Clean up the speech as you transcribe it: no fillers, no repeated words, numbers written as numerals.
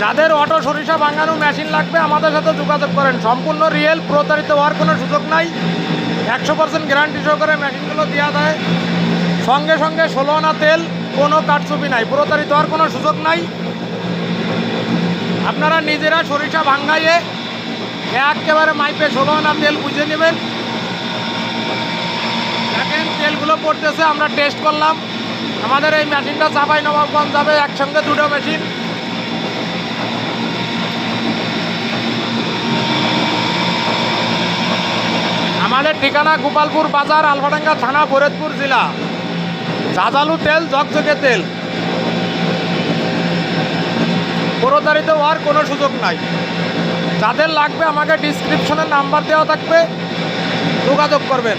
যাদের অটো সরিষা ভাঙানো মেশিন লাগবে আমাদের সাথে যোগাযোগ করেন। সম্পূর্ণ রিয়েল, প্রতারিত হওয়ার কোনো সুযোগ নাই। 100% গ্যারান্টি সহকারে মেশিনগুলো দেওয়া যায়। সঙ্গে সঙ্গে 16 আনা তেল, কোনো কারচুপি নাই, প্রতারিত হওয়ার কোনো সুযোগ নাই। আপনারা নিজেরা সরিষা ভাঙাইয়ে একেবারে মাইপে 16 আনা তেল বুঝে নেবেন। দেখেন তেলগুলো পড়তেছে, আমরা টেস্ট করলাম। আমাদের এই মেশিনটা চাঁপাইনবাবগঞ্জ যাবে, একসঙ্গে দুটো মেশিন। আমাদের ঠিকানা গোপালপুর বাজার, আলফাডাঙ্গা থানা, ফরিদপুর জেলা। ঝাঁঝালু তেল, ঝকঝকে তেল, প্রতারিত হওয়ার কোনো সুযোগ নাই। যাদের লাগবে আমাকে ডিসক্রিপশনে নাম্বার দেওয়া থাকবে, যোগাযোগ করবেন।